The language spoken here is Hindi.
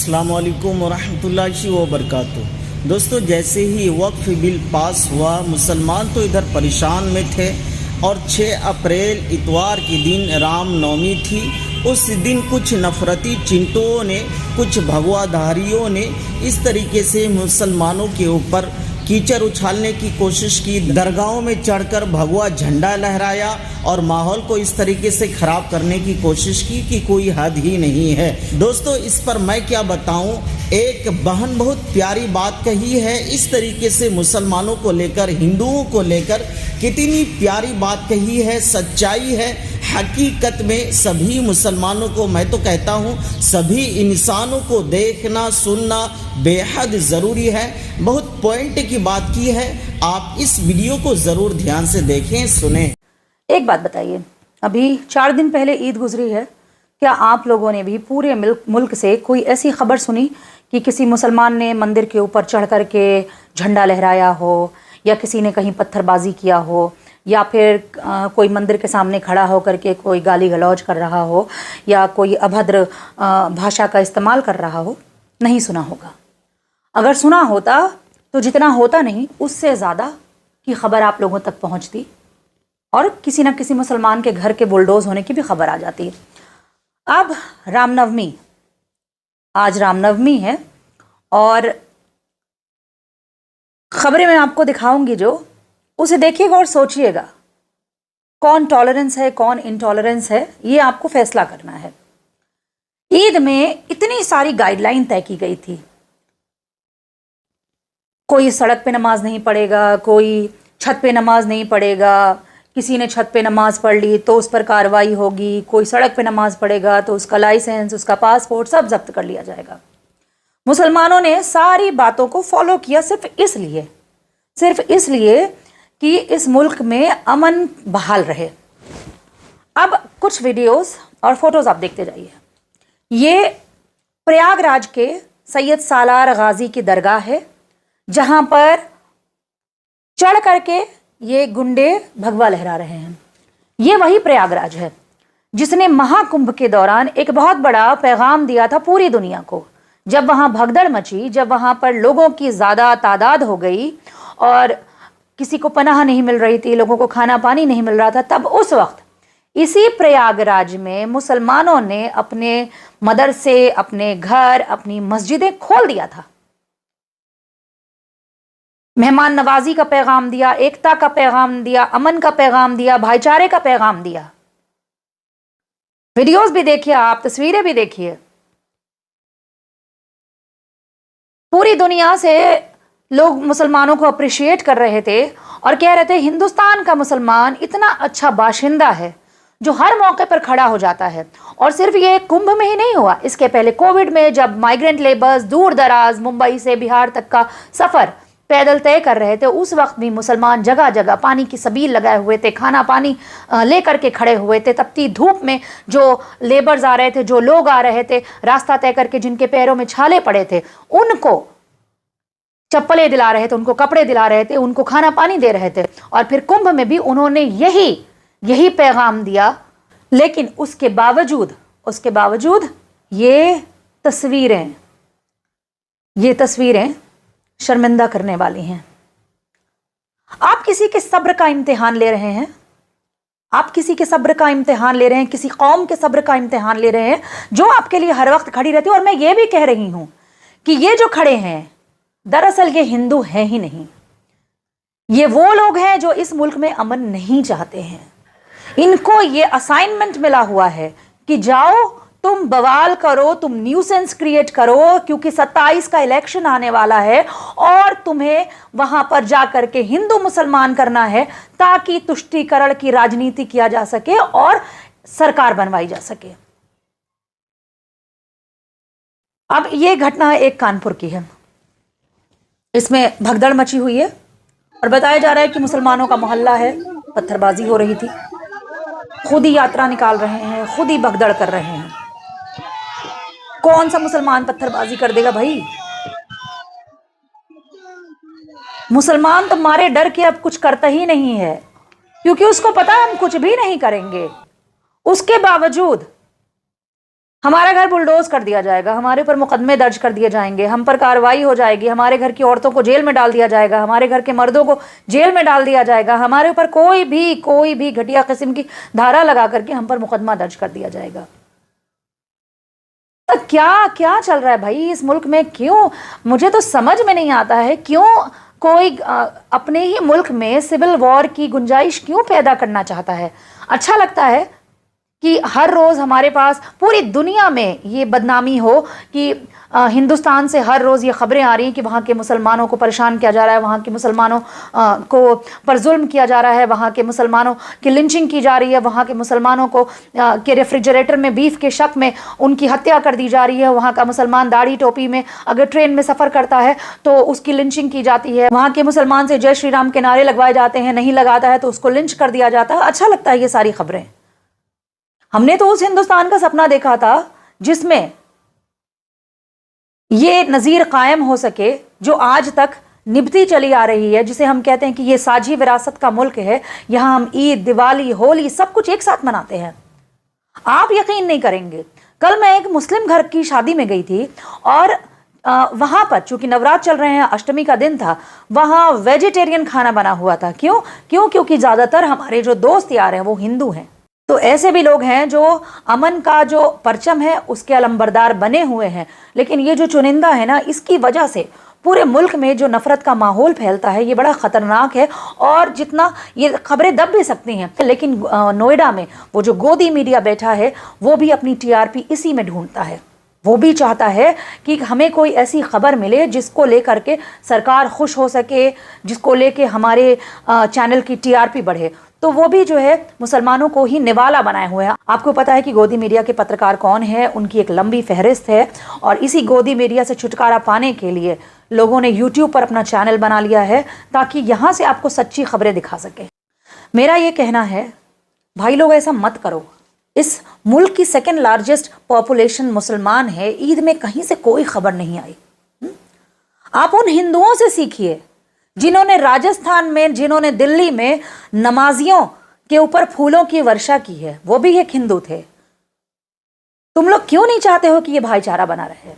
अस्सलाम वालेकुम वरहमतुल्लाहि वबरकातुहू। दोस्तों, जैसे ही वक्फ बिल पास हुआ, मुसलमान तो इधर परेशान में थे और 6 अप्रैल इतवार के दिन रामनवमी थी। उस दिन कुछ नफरती चिंटुओं ने, कुछ भगवाधारियों ने इस तरीके से मुसलमानों के ऊपर कीचड़ उछालने की कोशिश की, दरगाहों में चढ़कर भगवा झंडा लहराया और माहौल को इस तरीके से ख़राब करने की कोशिश की कि कोई हद ही नहीं है। दोस्तों, इस पर मैं क्या बताऊं, एक बहन बहुत प्यारी बात कही है। इस तरीके से मुसलमानों को लेकर, हिंदुओं को लेकर कितनी प्यारी बात कही है, सच्चाई है। हकीकत में सभी मुसलमानों को, मैं तो कहता हूँ सभी इंसानों को देखना सुनना बेहद ज़रूरी है। बहुत पॉइंट की बात की है। आप इस वीडियो को ज़रूर ध्यान से देखें, सुनें। एक बात बताइए, अभी 4 दिन पहले ईद गुजरी है। क्या आप लोगों ने भी पूरे मुल्क से कोई ऐसी खबर सुनी कि किसी मुसलमान ने मंदिर के ऊपर चढ़ कर के झंडा लहराया हो, या किसी ने कहीं पत्थरबाजी किया हो, या फिर कोई मंदिर के सामने खड़ा होकर के कोई गाली गलौज कर रहा हो, या कोई अभद्र भाषा का इस्तेमाल कर रहा हो? नहीं सुना होगा। अगर सुना होता तो जितना होता नहीं, उससे ज़्यादा की खबर आप लोगों तक पहुंचती और किसी न किसी मुसलमान के घर के बुलडोज होने की भी खबर आ जाती है। अब रामनवमी, आज रामनवमी है और खबरें मैं आपको दिखाऊंगी, जो उसे देखिएगा और सोचिएगा कौन टॉलरेंस है, कौन इनटॉलरेंस है, ये आपको फैसला करना है। ईद में इतनी सारी गाइडलाइन तय की गई थी। कोई सड़क पे नमाज नहीं पढ़ेगा, कोई छत पे नमाज नहीं पढ़ेगा, किसी ने छत पे नमाज पढ़ ली तो उस पर कार्रवाई होगी, कोई सड़क पे नमाज पढ़ेगा तो उसका लाइसेंस, उसका पासपोर्ट सब जब्त कर लिया जाएगा। मुसलमानों ने सारी बातों को फॉलो किया सिर्फ इसलिए कि इस मुल्क में अमन बहाल रहे। अब कुछ वीडियोस और फोटोज आप देखते जाइए। ये प्रयागराज के सैयद सालार गाजी की दरगाह है, जहां पर चढ़ करके ये गुंडे भगवा लहरा रहे हैं। ये वही प्रयागराज है जिसने महाकुंभ के दौरान एक बहुत बड़ा पैगाम दिया था पूरी दुनिया को। जब वहां भगदड़ मची, जब वहां पर लोगों की ज़्यादा तादाद हो गई और किसी को पनाह नहीं मिल रही थी, लोगों को खाना पानी नहीं मिल रहा था, तब उस वक्त इसी प्रयागराज में मुसलमानों ने अपने मदरसे, अपने घर, अपनी मस्जिदें खोल दिया था। मेहमान नवाजी का पैगाम दिया, एकता का पैगाम दिया, अमन का पैगाम दिया, भाईचारे का पैगाम दिया। वीडियोस भी देखिए आप, तस्वीरें भी देखिए। पूरी दुनिया से लोग मुसलमानों को अप्रिशिएट कर रहे थे और कह रहे थे हिंदुस्तान का मुसलमान इतना अच्छा बाशिंदा है जो हर मौके पर खड़ा हो जाता है। और सिर्फ ये कुंभ में ही नहीं हुआ, इसके पहले कोविड में जब माइग्रेंट लेबर्स दूर दराज मुंबई से बिहार तक का सफ़र पैदल तय कर रहे थे, उस वक्त भी मुसलमान जगह जगह पानी की सबील लगाए हुए थे, खाना पानी लेकर के खड़े हुए थे। तपती धूप में जो लेबर्स आ रहे थे, जो लोग आ रहे थे रास्ता तय करके, जिनके पैरों में छाले पड़े थे, उनको चप्पलें दिला रहे थे, उनको कपड़े दिला रहे थे, उनको खाना पानी दे रहे थे। और फिर कुंभ में भी उन्होंने यही पैगाम दिया। लेकिन उसके बावजूद ये तस्वीरें शर्मिंदा करने वाली हैं। आप किसी के सब्र का इम्तिहान ले रहे हैं, किसी कौम के सब्र का इम्तिहान ले रहे हैं जो आपके लिए हर वक्त खड़ी रहती है। और मैं ये भी कह रही हूं कि ये जो खड़े हैं, दरअसल ये हिंदू हैं ही नहीं। ये वो लोग हैं जो इस मुल्क में अमन नहीं चाहते हैं। इनको ये असाइनमेंट मिला हुआ है कि जाओ तुम बवाल करो, तुम न्यूसेंस क्रिएट करो, क्योंकि 27 का इलेक्शन आने वाला है और तुम्हें वहां पर जाकर के हिंदू मुसलमान करना है ताकि तुष्टीकरण की राजनीति किया जा सके और सरकार बनवाई जा सके। अब ये घटना एक कानपुर की है। इसमें भगदड़ मची हुई है और बताया जा रहा है कि मुसलमानों का मोहल्ला है, पत्थरबाजी हो रही थी, खुद ही यात्रा निकाल रहे हैं, खुद ही भगदड़ कर रहे हैं। कौन सा मुसलमान पत्थरबाजी कर देगा भाई? मुसलमान तो मारे डर के अब कुछ करता ही नहीं है, क्योंकि उसको पता है हम कुछ भी नहीं करेंगे। उसके बावजूद हमारा घर बुलडोज कर दिया जाएगा, हमारे ऊपर मुकदमे दर्ज कर दिए जाएंगे, हम पर कार्रवाई हो जाएगी, हमारे घर की औरतों को जेल में डाल दिया जाएगा, हमारे घर के मर्दों को जेल में डाल दिया जाएगा, हमारे ऊपर कोई भी घटिया किस्म की धारा लगा करके हम पर मुकदमा दर्ज कर दिया जाएगा। तो क्या क्या चल रहा है भाई इस मुल्क में? क्यों, मुझे तो समझ में नहीं आता है क्यों कोई अपने ही मुल्क में सिविल वॉर की गुंजाइश क्यों पैदा करना चाहता है। अच्छा लगता है कि हर रोज़ हमारे पास पूरी दुनिया में ये बदनामी हो कि हिंदुस्तान से हर रोज़ ये ख़बरें आ रही हैं कि वहाँ के मुसलमानों को परेशान किया जा रहा है, वहाँ के मुसलमानों को पर जुल्म किया जा रहा है, वहाँ के मुसलमानों की लिंचिंग की जा रही है, वहाँ के मुसलमानों को के रेफ्रिजरेटर में बीफ के शक में उनकी हत्या कर दी जा रही है, वहाँ का मुसलमान दाढ़ी टोपी में अगर ट्रेन में सफ़र करता है तो उसकी लिंचिंग की जाती है, वहाँ के मुसलमान से जय श्री राम के नारे लगवाए जाते हैं, नहीं लगाता है तो उसको लिंच कर दिया जाता है। अच्छा लगता है ये सारी खबरें। हमने तो उस हिंदुस्तान का सपना देखा था जिसमें ये नज़ीर कायम हो सके जो आज तक निभती चली आ रही है, जिसे हम कहते हैं कि ये साझी विरासत का मुल्क है। यहाँ हम ईद, दिवाली, होली सब कुछ एक साथ मनाते हैं। आप यकीन नहीं करेंगे, कल मैं एक मुस्लिम घर की शादी में गई थी और वहाँ पर चूंकि नवरात्र चल रहे हैं, अष्टमी का दिन था, वहाँ वेजिटेरियन खाना बना हुआ था। क्योंकि ज़्यादातर हमारे जो दोस्त यार हैं वो हिंदू हैं। तो ऐसे भी लोग हैं जो अमन का जो परचम है उसके अलंबरदार बने हुए हैं, लेकिन ये जो चुनिंदा है ना, इसकी वजह से पूरे मुल्क में जो नफ़रत का माहौल फैलता है ये बड़ा ख़तरनाक है। और जितना ये खबरें दब भी सकती हैं, लेकिन नोएडा में वो जो गोदी मीडिया बैठा है वो भी अपनी टीआरपी इसी में ढूंढता है। वो भी चाहता है कि हमें कोई ऐसी खबर मिले जिसको लेकर के सरकार खुश हो सके, जिसको लेके हमारे चैनल की टीआरपी बढ़े। तो वो भी जो है मुसलमानों को ही निवाला बनाए हुए हैं। आपको पता है कि गोदी मीडिया के पत्रकार कौन है, उनकी एक लंबी फहरिस्त है और इसी गोदी मीडिया से छुटकारा पाने के लिए लोगों ने यूट्यूब पर अपना चैनल बना लिया है ताकि यहाँ से आपको सच्ची खबरें दिखा सके। मेरा ये कहना है भाई लोग ऐसा मत करो। इस मुल्क की सेकेंड लार्जेस्ट पॉपुलेशन मुसलमान है, ईद में कहीं से कोई खबर नहीं आई। आप उन हिंदुओं से सीखिए जिन्होंने राजस्थान में, जिन्होंने दिल्ली में नमाजियों के ऊपर फूलों की वर्षा की है, वो भी एक हिंदू थे। तुम लोग क्यों नहीं चाहते हो कि ये भाईचारा बना रहे?